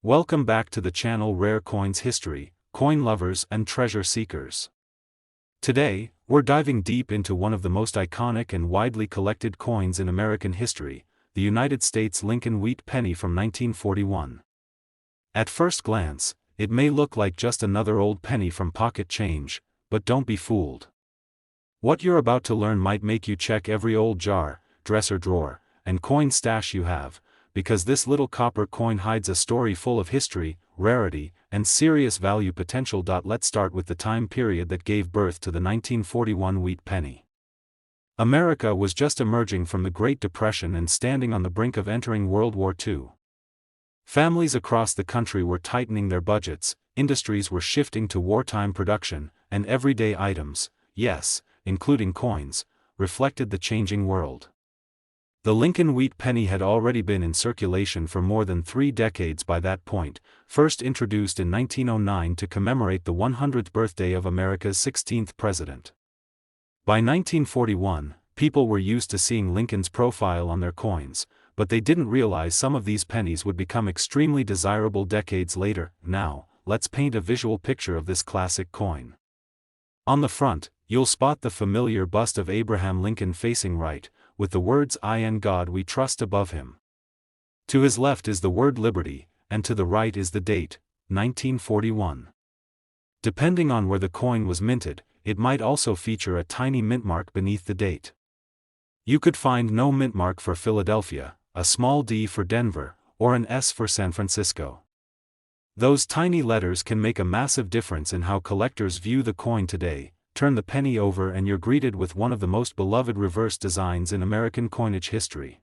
Welcome back to the channel Rare Coins History, coin lovers and treasure seekers. Today, we're diving deep into one of the most iconic and widely collected coins in American history, the United States Lincoln Wheat Penny from 1941. At first glance, it may look like just another old penny from pocket change, but don't be fooled. What you're about to learn might make you check every old jar, dresser drawer, and coin stash you have, because this little copper coin hides a story full of history, rarity, and serious value potential. Let's start with the time period that gave birth to the 1941 wheat penny. America was just emerging from the Great Depression and standing on the brink of entering World War II. Families across the country were tightening their budgets, industries were shifting to wartime production, and everyday items, yes, including coins, reflected the changing world. The Lincoln Wheat Penny had already been in circulation for more than 3 decades by that point, first introduced in 1909 to commemorate the 100th birthday of America's 16th president. By 1941, people were used to seeing Lincoln's profile on their coins, but they didn't realize some of these pennies would become extremely desirable decades later. Now, let's paint a visual picture of this classic coin. On the front, you'll spot the familiar bust of Abraham Lincoln facing right, with the words "I and God we trust" above him. To his left is the word liberty, and to the right is the date, 1941. Depending on where the coin was minted, it might also feature a tiny mint mark beneath the date. You could find no mint mark for Philadelphia, a small D for Denver, or an S for San Francisco. Those tiny letters can make a massive difference in how collectors view the coin today. Turn the penny over and you're greeted with one of the most beloved reverse designs in American coinage history.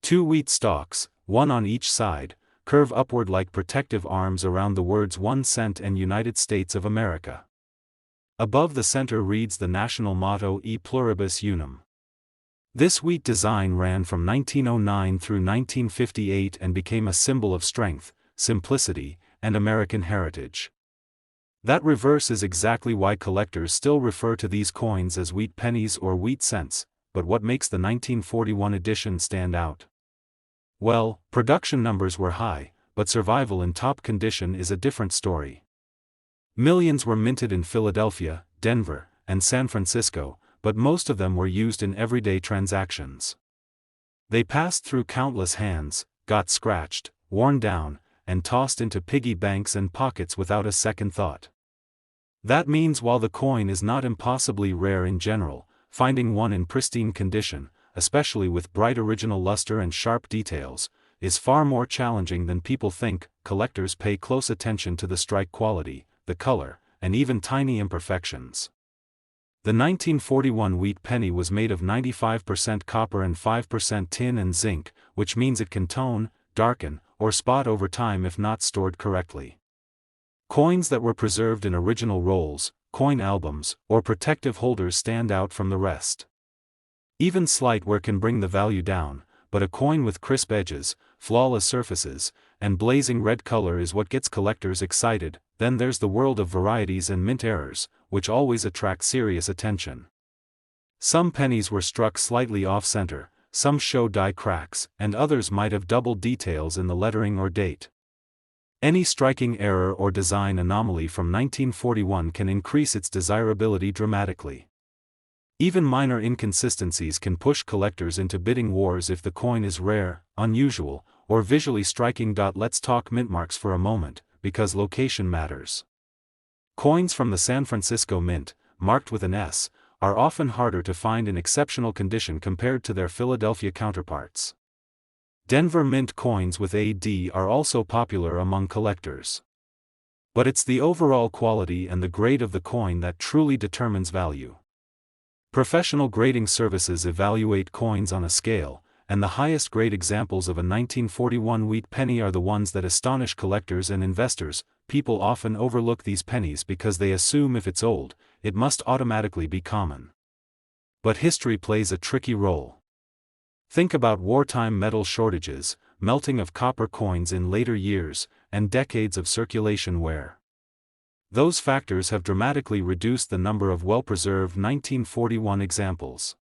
2 wheat stalks, one on each side, curve upward like protective arms around the words 1 cent and United States of America. Above the center reads the national motto E pluribus unum. This wheat design ran from 1909 through 1958 and became a symbol of strength, simplicity, and American heritage. That reverse is exactly why collectors still refer to these coins as wheat pennies or wheat cents. But what makes the 1941 edition stand out? Well, production numbers were high, but survival in top condition is a different story. Millions were minted in Philadelphia, Denver, and San Francisco, but most of them were used in everyday transactions. They passed through countless hands, got scratched, worn down, and tossed into piggy banks and pockets without a second thought. That means while the coin is not impossibly rare in general, finding one in pristine condition, especially with bright original luster and sharp details, is far more challenging than people think. Collectors pay close attention to the strike quality, the color, and even tiny imperfections. The 1941 wheat penny was made of 95% copper and 5% tin and zinc, which means it can tone, darken, or spot over time if not stored correctly. Coins that were preserved in original rolls, coin albums, or protective holders stand out from the rest. Even slight wear can bring the value down, but a coin with crisp edges, flawless surfaces, and blazing red color is what gets collectors excited. Then there's the world of varieties and mint errors, which always attract serious attention. Some pennies were struck slightly off-center, some show die cracks, and others might have double details in the lettering or date. Any striking error or design anomaly from 1941 can increase its desirability dramatically. Even minor inconsistencies can push collectors into bidding wars if the coin is rare, unusual, or visually striking. Let's talk mint marks for a moment, because location matters. Coins from the San Francisco Mint, marked with an S, are often harder to find in exceptional condition compared to their Philadelphia counterparts. Denver Mint coins with AD are also popular among collectors. But it's the overall quality and the grade of the coin that truly determines value. Professional grading services evaluate coins on a scale, and the highest grade examples of a 1941 wheat penny are the ones that astonish collectors and investors. People often overlook these pennies because they assume if it's old, it must automatically be common. But history plays a tricky role. Think about wartime metal shortages, melting of copper coins in later years, and decades of circulation wear. Those factors have dramatically reduced the number of well-preserved 1941 examples.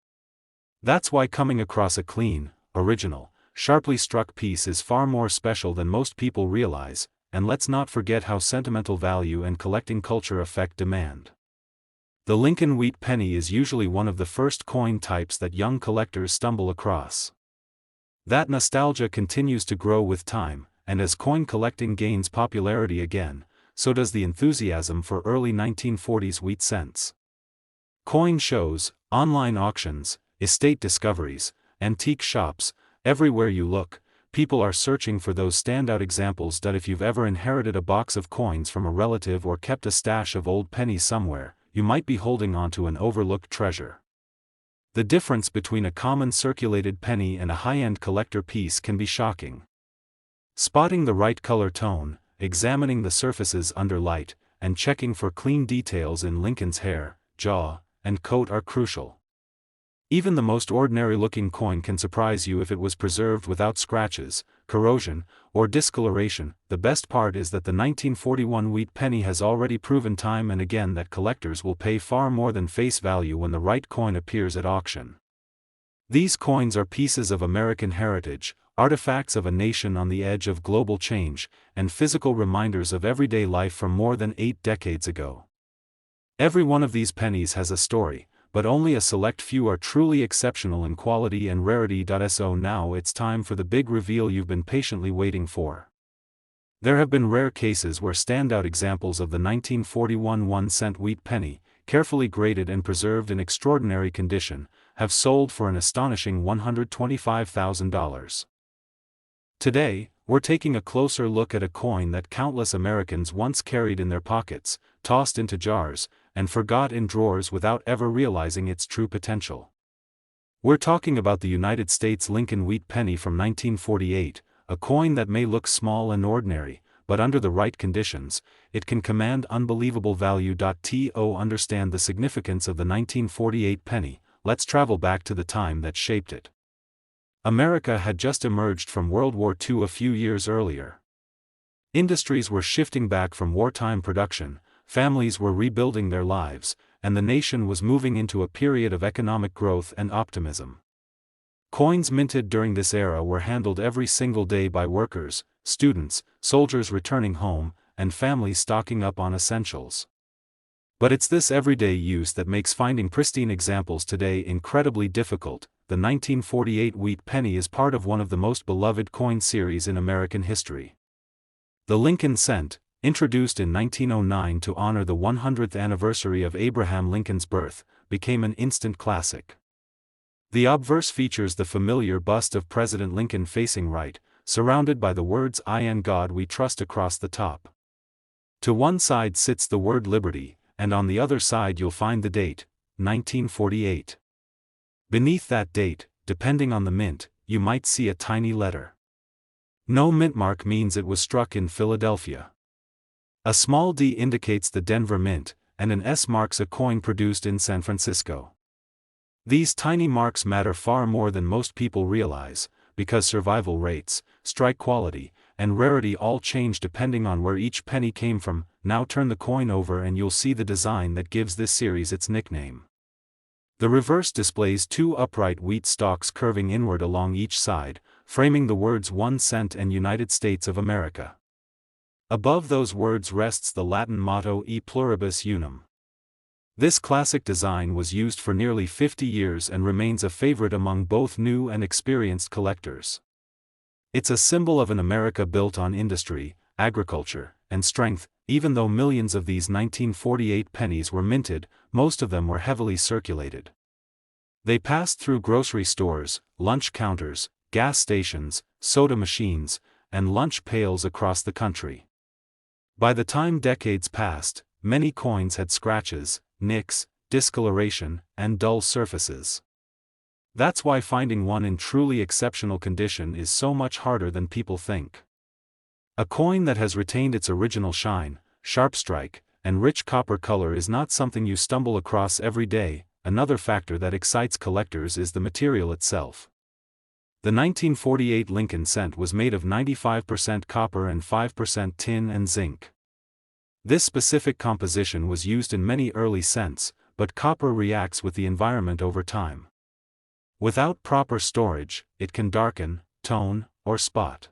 That's why coming across a clean, original, sharply struck piece is far more special than most people realize, and let's not forget how sentimental value and collecting culture affect demand. The Lincoln Wheat Penny is usually one of the first coin types that young collectors stumble across. That nostalgia continues to grow with time, and as coin collecting gains popularity again, so does the enthusiasm for early 1940s wheat cents. Coin shows, online auctions, estate discoveries, antique shops, everywhere you look, people are searching for those standout examples that if you've ever inherited a box of coins from a relative or kept a stash of old pennies somewhere, you might be holding onto an overlooked treasure. The difference between a common circulated penny and a high-end collector piece can be shocking. Spotting the right color tone, examining the surfaces under light, and checking for clean details in Lincoln's hair, jaw, and coat are crucial. Even the most ordinary-looking coin can surprise you if it was preserved without scratches, corrosion, or discoloration. The best part is that the 1941 wheat penny has already proven time and again that collectors will pay far more than face value when the right coin appears at auction. These coins are pieces of American heritage, artifacts of a nation on the edge of global change, and physical reminders of everyday life from more than 8 decades ago. Every one of these pennies has a story, but only a select few are truly exceptional in quality and rarity. So now it's time for the big reveal you've been patiently waiting for. There have been rare cases where standout examples of the 1941 1-cent wheat penny, carefully graded and preserved in extraordinary condition, have sold for an astonishing $125,000. Today, we're taking a closer look at a coin that countless Americans once carried in their pockets, tossed into jars, and forgot in drawers without ever realizing its true potential. We're talking about the United States Lincoln Wheat Penny from 1948, a coin that may look small and ordinary, but under the right conditions, it can command unbelievable value. To understand the significance of the 1948 penny, let's travel back to the time that shaped it. America had just emerged from World War II a few years earlier. Industries were shifting back from wartime production, families were rebuilding their lives, and the nation was moving into a period of economic growth and optimism. Coins minted during this era were handled every single day by workers, students, soldiers returning home, and families stocking up on essentials. But it's this everyday use that makes finding pristine examples today incredibly difficult. The 1948 wheat penny is part of one of the most beloved coin series in American history. The Lincoln cent, introduced in 1909 to honor the 100th anniversary of Abraham Lincoln's birth, became an instant classic. The obverse features the familiar bust of President Lincoln facing right, surrounded by the words "I and God We Trust" across the top. To one side sits the word liberty, and on the other side you'll find the date, 1948. Beneath that date, depending on the mint, you might see a tiny letter. No mint mark means it was struck in Philadelphia. A small d indicates the Denver Mint, and an S marks a coin produced in San Francisco. These tiny marks matter far more than most people realize, because survival rates, strike quality, and rarity all change depending on where each penny came from. Now turn the coin over and you'll see the design that gives this series its nickname. The reverse displays 2 upright wheat stalks curving inward along each side, framing the words 1 cent and United States of America. Above those words rests the Latin motto E pluribus unum. This classic design was used for nearly 50 years and remains a favorite among both new and experienced collectors. It's a symbol of an America built on industry, agriculture, and strength. Even though millions of these 1948 pennies were minted, most of them were heavily circulated. They passed through grocery stores, lunch counters, gas stations, soda machines, and lunch pails across the country. By the time decades passed, many coins had scratches, nicks, discoloration, and dull surfaces. That's why finding one in truly exceptional condition is so much harder than people think. A coin that has retained its original shine, sharp strike, and rich copper color is not something you stumble across every day. Another factor that excites collectors is the material itself. The 1948 Lincoln cent was made of 95% copper and 5% tin and zinc. This specific composition was used in many early cents, but copper reacts with the environment over time. Without proper storage, it can darken, tone, or spot.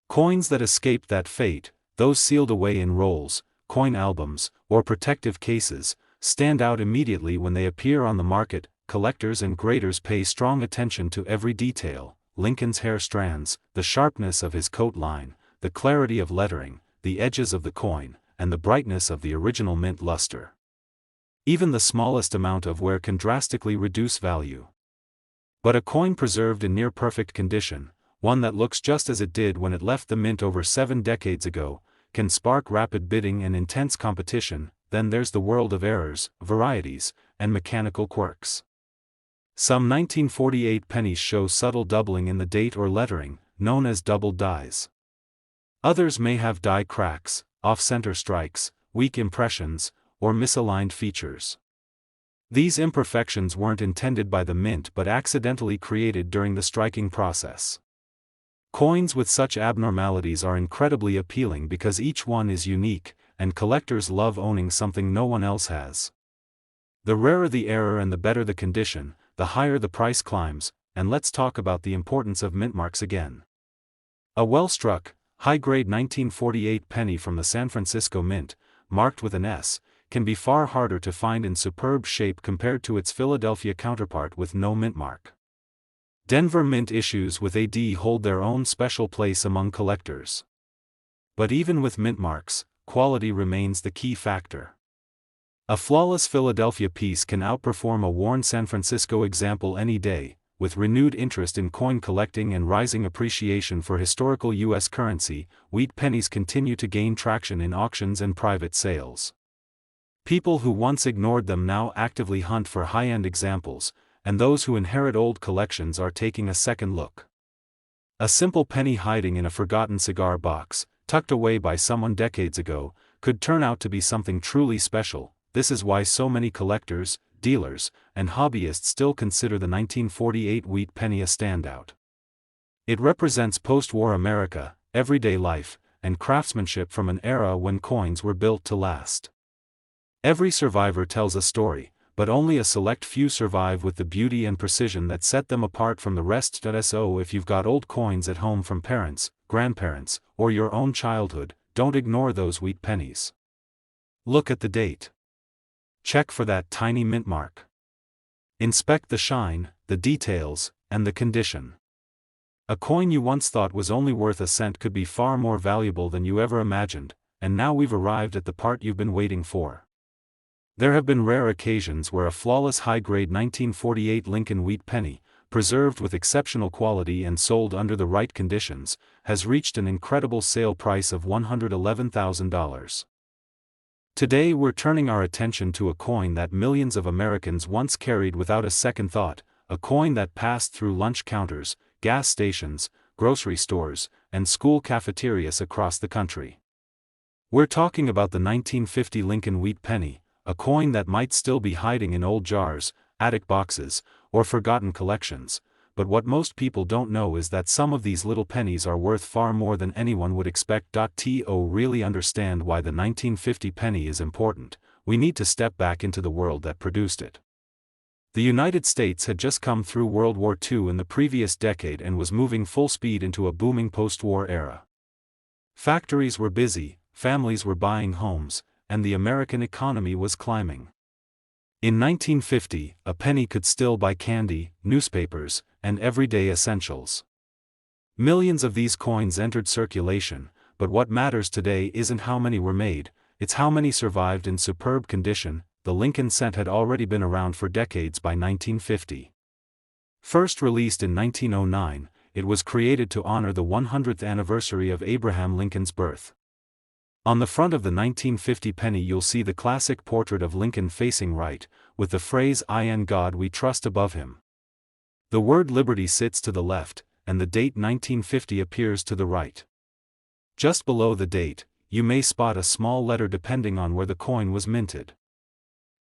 Coins that escaped that fate, those sealed away in rolls, coin albums, or protective cases, stand out immediately when they appear on the market. Collectors and graders pay strong attention to every detail: Lincoln's hair strands, the sharpness of his coat line, the clarity of lettering, the edges of the coin, and the brightness of the original mint luster. Even the smallest amount of wear can drastically reduce value. But a coin preserved in near-perfect condition, one that looks just as it did when it left the mint over 7 decades ago, can spark rapid bidding and intense competition. Then there's the world of errors, varieties, and mechanical quirks. Some 1948 pennies show subtle doubling in the date or lettering, known as doubled dies. Others may have die cracks, off-center strikes, weak impressions, or misaligned features. These imperfections weren't intended by the mint but accidentally created during the striking process. Coins with such abnormalities are incredibly appealing because each one is unique, and collectors love owning something no one else has. The rarer the error and the better the condition, the higher the price climbs. And let's talk about the importance of mint marks again. A well-struck, high-grade 1948 penny from the San Francisco Mint, marked with an S, can be far harder to find in superb shape compared to its Philadelphia counterpart with no mint mark. Denver Mint issues with AD hold their own special place among collectors. But even with mint marks, quality remains the key factor. A flawless Philadelphia piece can outperform a worn San Francisco example any day. With renewed interest in coin collecting and rising appreciation for historical U.S. currency, wheat pennies continue to gain traction in auctions and private sales. People who once ignored them now actively hunt for high-end examples, and those who inherit old collections are taking a second look. A simple penny hiding in a forgotten cigar box, tucked away by someone decades ago, could turn out to be something truly special. This is why so many collectors, dealers, and hobbyists still consider the 1948 wheat penny a standout. It represents post-war America, everyday life, and craftsmanship from an era when coins were built to last. Every survivor tells a story, but only a select few survive with the beauty and precision that set them apart from the rest. So if you've got old coins at home from parents, grandparents, or your own childhood, don't ignore those wheat pennies. Look at the date. Check for that tiny mint mark. Inspect the shine, the details, and the condition. A coin you once thought was only worth a cent could be far more valuable than you ever imagined, and now we've arrived at the part you've been waiting for. There have been rare occasions where a flawless high-grade 1948 Lincoln Wheat Penny, preserved with exceptional quality and sold under the right conditions, has reached an incredible sale price of $111,000. Today we're turning our attention to a coin that millions of Americans once carried without a second thought, a coin that passed through lunch counters, gas stations, grocery stores, and school cafeterias across the country. We're talking about the 1950 Lincoln Wheat Penny, a coin that might still be hiding in old jars, attic boxes, or forgotten collections. But what most people don't know is that some of these little pennies are worth far more than anyone would expect. To really understand why the 1950 penny is important, we need to step back into the world that produced it. The United States had just come through World War II in the previous decade and was moving full speed into a booming post-war era. Factories were busy, families were buying homes, and the American economy was climbing. In 1950, a penny could still buy candy, newspapers, and everyday essentials. Millions of these coins entered circulation, but what matters today isn't how many were made, it's how many survived in superb condition. The Lincoln cent had already been around for decades by 1950. First released in 1909, it was created to honor the 100th anniversary of Abraham Lincoln's birth. On the front of the 1950 penny you'll see the classic portrait of Lincoln facing right, with the phrase "I and God we trust" above him. The word liberty sits to the left, and the date 1950 appears to the right. Just below the date, you may spot a small letter depending on where the coin was minted.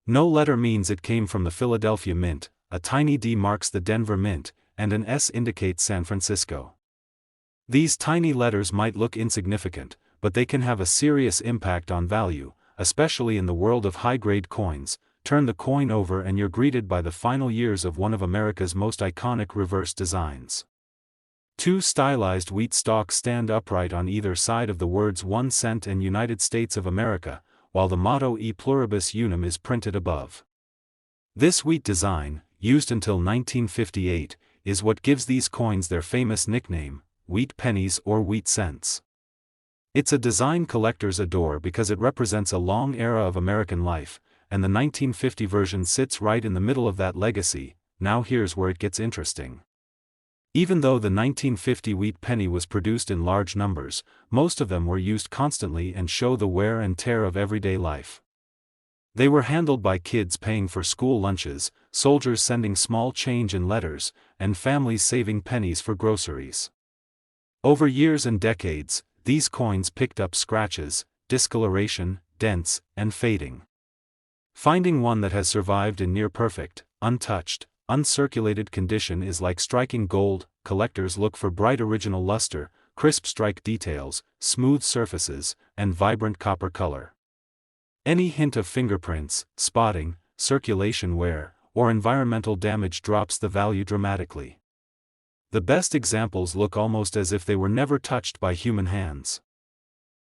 No letter means it came from the Philadelphia Mint, a tiny D marks the Denver Mint, and an S indicates San Francisco. These tiny letters might look insignificant, but they can have a serious impact on value, especially in the world of high-grade coins. Turn the coin over and you're greeted by the final years of one of America's most iconic reverse designs. Two stylized wheat stalks stand upright on either side of the words 1 cent and United States of America, while the motto E pluribus unum is printed above. This wheat design, used until 1958, is what gives these coins their famous nickname, wheat pennies or wheat cents. It's a design collectors adore because it represents a long era of American life, and the 1950 version sits right in the middle of that legacy. Now here's where it gets interesting. Even though the 1950 wheat penny was produced in large numbers, most of them were used constantly and show the wear and tear of everyday life. They were handled by kids paying for school lunches, soldiers sending small change in letters, and families saving pennies for groceries. Over years and decades, these coins picked up scratches, discoloration, dents, and fading. Finding one that has survived in near-perfect, untouched, uncirculated condition is like striking gold. Collectors look for bright original luster, crisp strike details, smooth surfaces, and vibrant copper color. Any hint of fingerprints, spotting, circulation wear, or environmental damage drops the value dramatically. The best examples look almost as if they were never touched by human hands.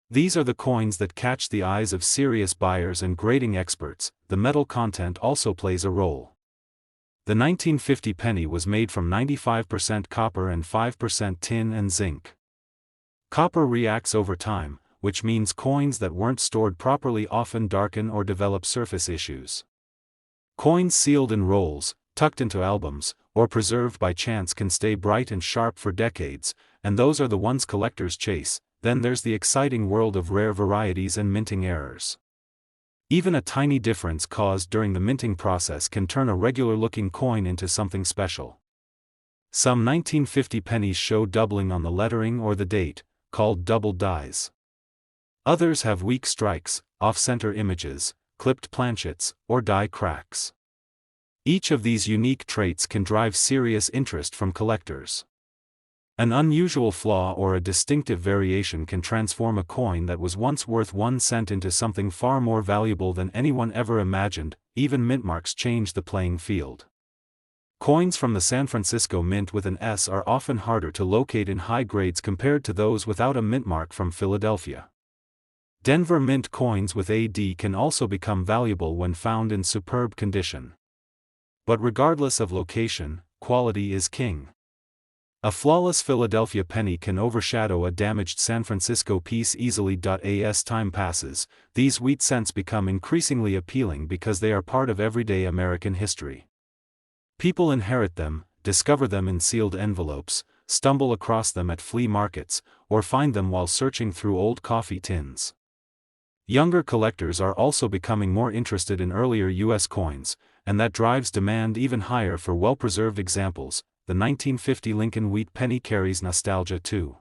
These are the coins that catch the eyes of serious buyers and grading experts. The metal content also plays a role. The 1950 penny was made from 95% copper and 5% tin and zinc. Copper reacts over time, which means coins that weren't stored properly often darken or develop surface issues. Coins sealed in rolls, tucked into albums, or preserved by chance can stay bright and sharp for decades, and those are the ones collectors chase. Then there's the exciting world of rare varieties and minting errors. Even a tiny difference caused during the minting process can turn a regular-looking coin into something special. Some 1950 pennies show doubling on the lettering or the date, called double dies. Others have weak strikes, off-center images, clipped planchets, or die cracks. Each of these unique traits can drive serious interest from collectors. An unusual flaw or a distinctive variation can transform a coin that was once worth 1 cent into something far more valuable than anyone ever imagined. Even mint marks change the playing field. Coins from the San Francisco Mint with an S are often harder to locate in high grades compared to those without a mint mark from Philadelphia. Denver Mint coins with AD can also become valuable when found in superb condition. But regardless of location, quality is king. A flawless Philadelphia penny can overshadow a damaged San Francisco piece easily. As time passes, these wheat cents become increasingly appealing because they are part of everyday American history. People inherit them, discover them in sealed envelopes, stumble across them at flea markets, or find them while searching through old coffee tins. Younger collectors are also becoming more interested in earlier U.S. coins, and that drives demand even higher for well-preserved examples. The 1950 Lincoln Wheat Penny carries nostalgia too.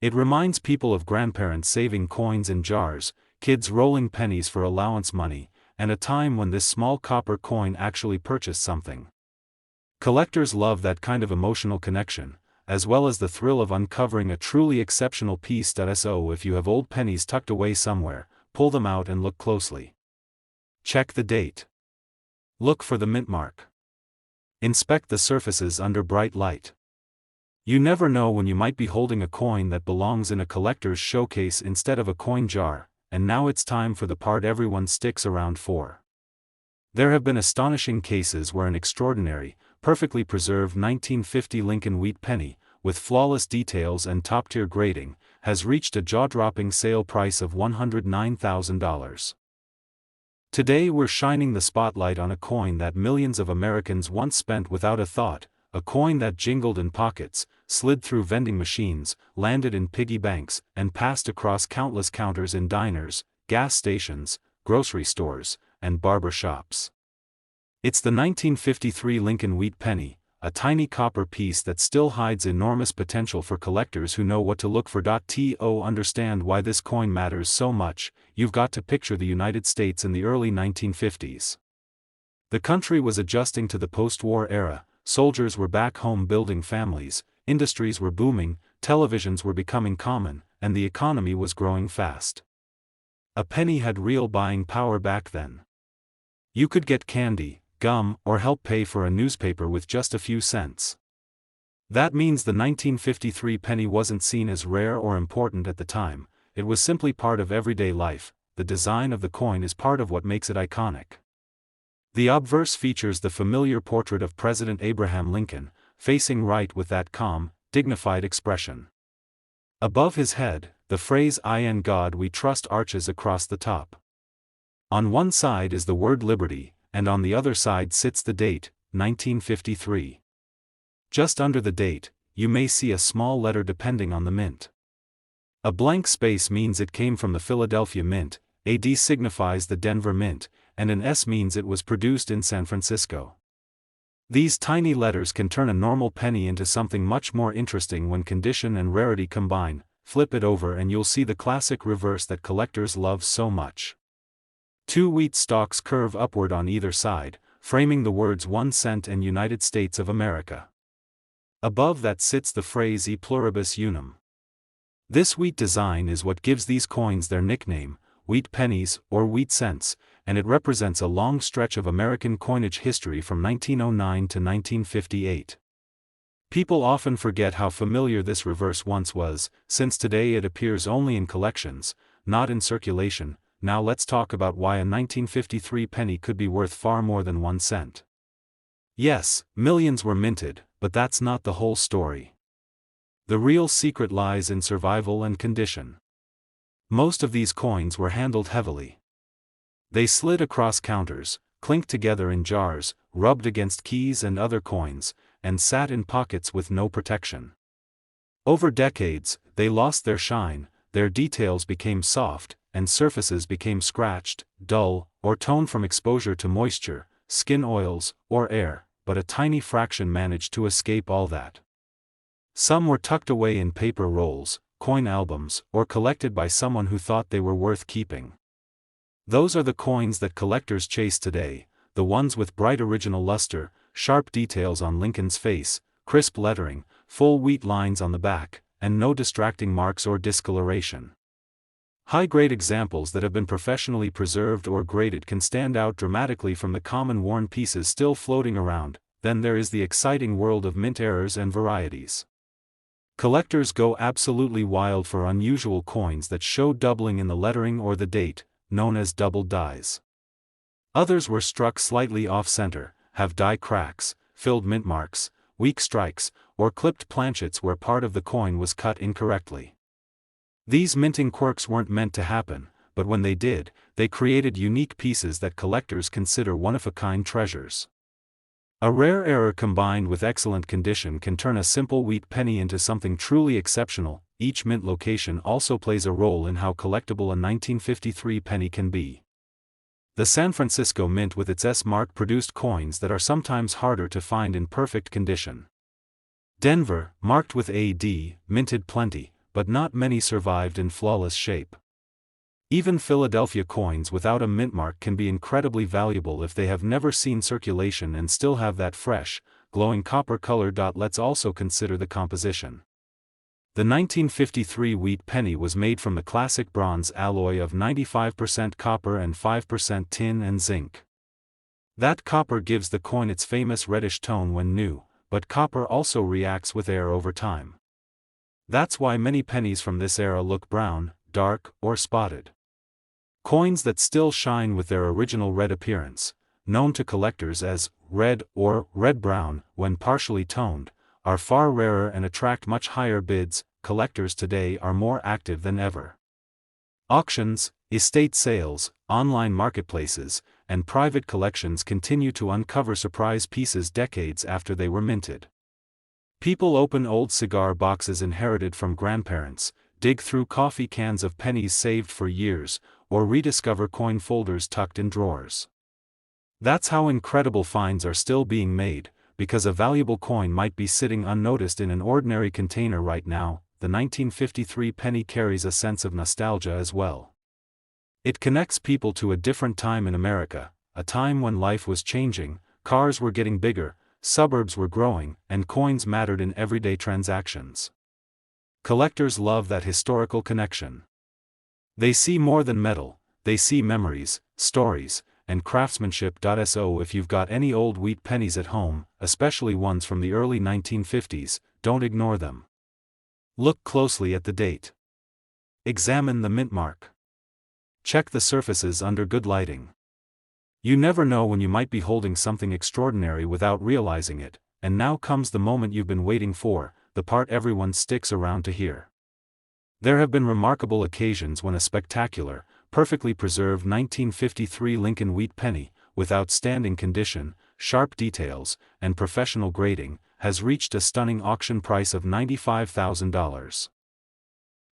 It reminds people of grandparents saving coins in jars, kids rolling pennies for allowance money, and a time when this small copper coin actually purchased something. Collectors love that kind of emotional connection, as well as the thrill of uncovering a truly exceptional piece. So if you have old pennies tucked away somewhere, pull them out and look closely. Check the date. Look for the mint mark. Inspect the surfaces under bright light. You never know when you might be holding a coin that belongs in a collector's showcase instead of a coin jar. And now it's time for the part everyone sticks around for. There have been astonishing cases where an extraordinary, perfectly preserved 1950 Lincoln Wheat Penny, with flawless details and top-tier grading, has reached a jaw-dropping sale price of $109,000. Today we're shining the spotlight on a coin that millions of Americans once spent without a thought, a coin that jingled in pockets, slid through vending machines, landed in piggy banks, and passed across countless counters in diners, gas stations, grocery stores, and barber shops. It's the 1953 Lincoln Wheat Penny, a tiny copper piece that still hides enormous potential for collectors who know what to look for. To understand why this coin matters so much, you've got to picture the United States in the early 1950s. The country was adjusting to the post-war era, soldiers were back home building families, industries were booming, televisions were becoming common, and the economy was growing fast. A penny had real buying power back then. You could get candy, gum, or help pay for a newspaper with just a few cents. That means the 1953 penny wasn't seen as rare or important at the time, it was simply part of everyday life. The design of the coin is part of what makes it iconic. The obverse features the familiar portrait of President Abraham Lincoln, facing right with that calm, dignified expression. Above his head, the phrase "In God We Trust" arches across the top. On one side is the word liberty, and on the other side sits the date, 1953. Just under the date, you may see a small letter depending on the mint. A blank space means it came from the Philadelphia Mint, a D signifies the Denver Mint, and an S means it was produced in San Francisco. These tiny letters can turn a normal penny into something much more interesting when condition and rarity combine. Flip it over and you'll see the classic reverse that collectors love so much. Two wheat stalks curve upward on either side, framing the words 1 cent and United States of America. Above that sits the phrase E pluribus unum. This wheat design is what gives these coins their nickname, wheat pennies or wheat cents, and it represents a long stretch of American coinage history from 1909 to 1958. People often forget how familiar this reverse once was, since today it appears only in collections, not in circulation. Now let's talk about why a 1953 penny could be worth far more than 1 cent. Yes, millions were minted, but that's not the whole story. The real secret lies in survival and condition. Most of these coins were handled heavily. They slid across counters, clinked together in jars, rubbed against keys and other coins, and sat in pockets with no protection. Over decades, they lost their shine, their details became soft, and surfaces became scratched, dull, or toned from exposure to moisture, skin oils, or air, but a tiny fraction managed to escape all that. Some were tucked away in paper rolls, coin albums, or collected by someone who thought they were worth keeping. Those are the coins that collectors chase today, the ones with bright original luster, sharp details on Lincoln's face, crisp lettering, full wheat lines on the back, and no distracting marks or discoloration. High-grade examples that have been professionally preserved or graded can stand out dramatically from the common worn pieces still floating around. Then there is the exciting world of mint errors and varieties. Collectors go absolutely wild for unusual coins that show doubling in the lettering or the date, known as double dies. Others were struck slightly off-center, have die cracks, filled mint marks, weak strikes, or clipped planchets where part of the coin was cut incorrectly. These minting quirks weren't meant to happen, but when they did, they created unique pieces that collectors consider one-of-a-kind treasures. A rare error combined with excellent condition can turn a simple wheat penny into something truly exceptional. Each mint location also plays a role in how collectible a 1953 penny can be. The San Francisco Mint with its S mark produced coins that are sometimes harder to find in perfect condition. Denver, marked with AD, minted plenty, but not many survived in flawless shape. Even Philadelphia coins without a mint mark can be incredibly valuable if they have never seen circulation and still have that fresh, glowing copper color. Let's also consider the composition. The 1953 wheat penny was made from the classic bronze alloy of 95% copper and 5% tin and zinc. That copper gives the coin its famous reddish tone when new, but copper also reacts with air over time. That's why many pennies from this era look brown, dark, or spotted. Coins that still shine with their original red appearance, known to collectors as red or red-brown when partially toned, are far rarer and attract much higher bids. Collectors today are more active than ever. Auctions, estate sales, online marketplaces, and private collections continue to uncover surprise pieces decades after they were minted. People open old cigar boxes inherited from grandparents, dig through coffee cans of pennies saved for years, or rediscover coin folders tucked in drawers. That's how incredible finds are still being made, because a valuable coin might be sitting unnoticed in an ordinary container right now. The 1953 penny carries a sense of nostalgia as well. It connects people to a different time in America, a time when life was changing, cars were getting bigger, suburbs were growing, and coins mattered in everyday transactions. Collectors love that historical connection. They see more than metal, they see memories, stories, and craftsmanship. So if you've got any old wheat pennies at home, especially ones from the early 1950s, don't ignore them. Look closely at the date. Examine the mint mark. Check the surfaces under good lighting. You never know when you might be holding something extraordinary without realizing it, and now comes the moment you've been waiting for, the part everyone sticks around to hear. There have been remarkable occasions when a spectacular, perfectly preserved 1953 Lincoln Wheat Penny, with outstanding condition, sharp details, and professional grading, has reached a stunning auction price of $95,000.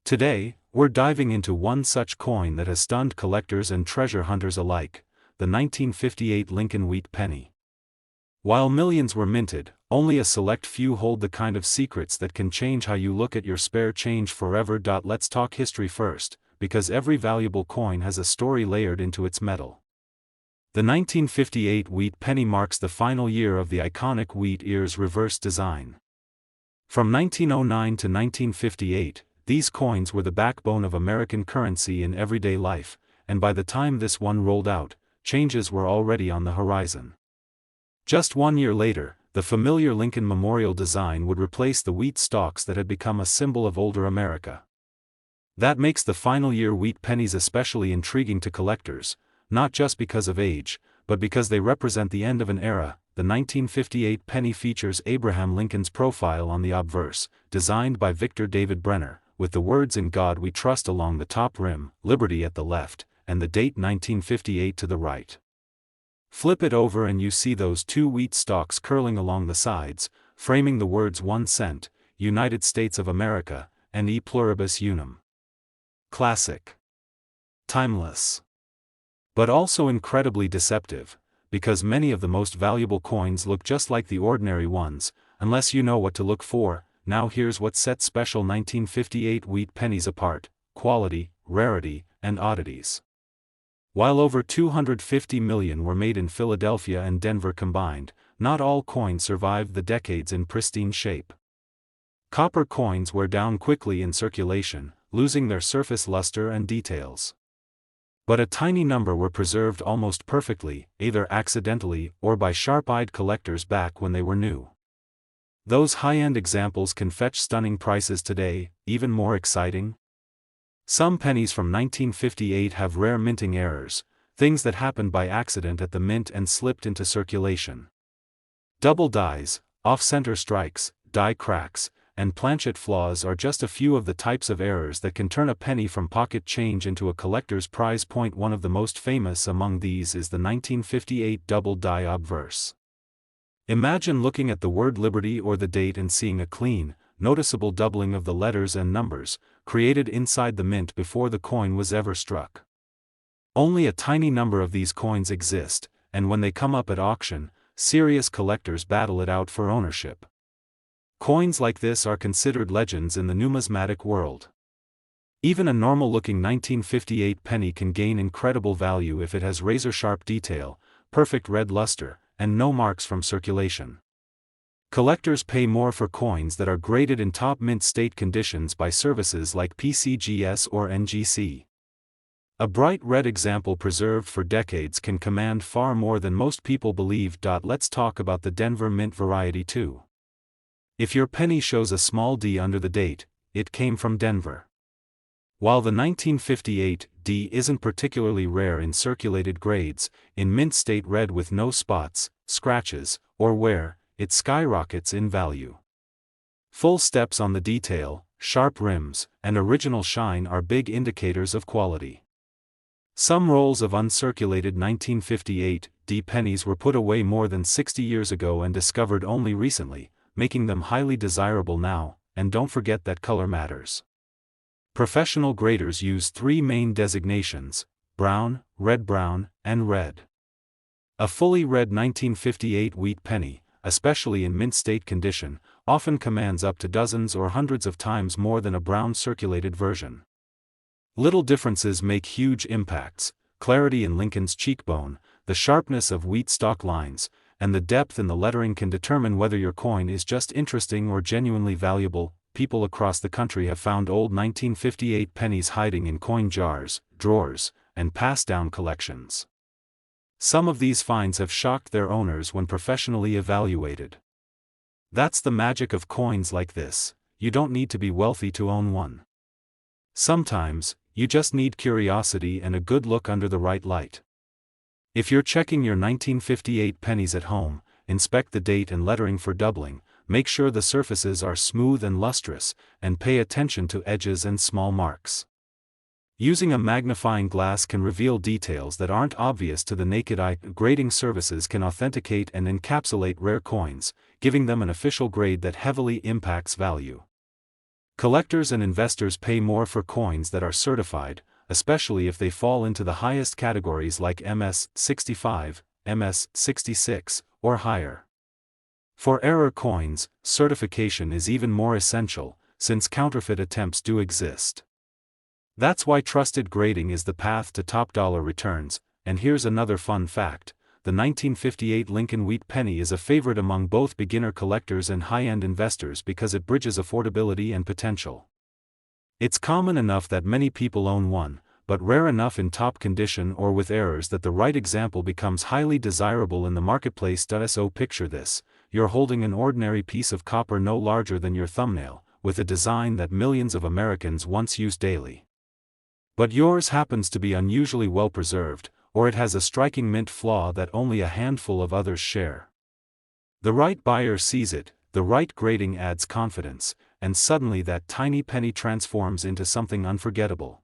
Today, we're diving into one such coin that has stunned collectors and treasure hunters alike, the 1958 Lincoln Wheat Penny. While millions were minted, only a select few hold the kind of secrets that can change how you look at your spare change forever. Let's talk history first, because every valuable coin has a story layered into its metal. The 1958 wheat penny marks the final year of the iconic wheat ears reverse design. From 1909 to 1958, these coins were the backbone of American currency in everyday life, and by the time this one rolled out, changes were already on the horizon. Just 1 year later, the familiar Lincoln Memorial design would replace the wheat stalks that had become a symbol of older America. That makes the final year wheat pennies especially intriguing to collectors, not just because of age, but because they represent the end of an era. The 1958 penny features Abraham Lincoln's profile on the obverse, designed by Victor David Brenner, with the words "In God We Trust" along the top rim, liberty at the left, and the date 1958 to the right. Flip it over and you see those two wheat stalks curling along the sides, framing the words 1 cent, United States of America, and E pluribus unum. Classic. Timeless. But also incredibly deceptive, because many of the most valuable coins look just like the ordinary ones, unless you know what to look for. Now here's what sets special 1958 wheat pennies apart: quality, rarity, and oddities. While over 250 million were made in Philadelphia and Denver combined, not all coins survived the decades in pristine shape. Copper coins wear down quickly in circulation, losing their surface luster and details. But a tiny number were preserved almost perfectly, either accidentally or by sharp-eyed collectors back when they were new. Those high-end examples can fetch stunning prices today. Even more exciting? Some pennies from 1958 have rare minting errors, things that happened by accident at the mint and slipped into circulation. Double dies, off-center strikes, die cracks, and planchet flaws are just a few of the types of errors that can turn a penny from pocket change into a collector's prize. One of the most famous among these is the 1958 double die obverse. Imagine looking at the word Liberty or the date and seeing a clean, noticeable doubling of the letters and numbers, created inside the mint before the coin was ever struck. Only a tiny number of these coins exist, and when they come up at auction, serious collectors battle it out for ownership. Coins like this are considered legends in the numismatic world. Even a normal-looking 1958 penny can gain incredible value if it has razor-sharp detail, perfect red luster, and no marks from circulation. Collectors pay more for coins that are graded in top mint state conditions by services like PCGS or NGC. A bright red example preserved for decades can command far more than most people believe. Let's talk about the Denver mint variety too. If your penny shows a small D under the date, it came from Denver. While the 1958 D isn't particularly rare in circulated grades, in mint state red with no spots, scratches, or wear, it skyrockets in value. Full steps on the detail, sharp rims, and original shine are big indicators of quality. Some rolls of uncirculated 1958 D pennies were put away more than 60 years ago and discovered only recently, making them highly desirable now. And don't forget that color matters. Professional graders use three main designations: brown, red-brown, and red. A fully red 1958 wheat penny, especially in mint state condition, often commands up to dozens or hundreds of times more than a brown circulated version. Little differences make huge impacts: clarity in Lincoln's cheekbone, the sharpness of wheat stalk lines, and the depth in the lettering can determine whether your coin is just interesting or genuinely valuable. People across the country have found old 1958 pennies hiding in coin jars, drawers, and passed-down collections. Some of these finds have shocked their owners when professionally evaluated. That's the magic of coins like this. You don't need to be wealthy to own one. Sometimes, you just need curiosity and a good look under the right light. If you're checking your 1958 pennies at home, inspect the date and lettering for doubling, make sure the surfaces are smooth and lustrous, and pay attention to edges and small marks. Using a magnifying glass can reveal details that aren't obvious to the naked eye. Grading services can authenticate and encapsulate rare coins, giving them an official grade that heavily impacts value. Collectors and investors pay more for coins that are certified, especially if they fall into the highest categories like MS-65, MS-66, or higher. For error coins, certification is even more essential, since counterfeit attempts do exist. That's why trusted grading is the path to top dollar returns. And here's another fun fact: the 1958 Lincoln Wheat Penny is a favorite among both beginner collectors and high-end investors because it bridges affordability and potential. It's common enough that many people own one, but rare enough in top condition or with errors that the right example becomes highly desirable in the marketplace. So picture this: you're holding an ordinary piece of copper no larger than your thumbnail, with a design that millions of Americans once used daily. But yours happens to be unusually well preserved, or it has a striking mint flaw that only a handful of others share. The right buyer sees it, the right grading adds confidence, and suddenly that tiny penny transforms into something unforgettable.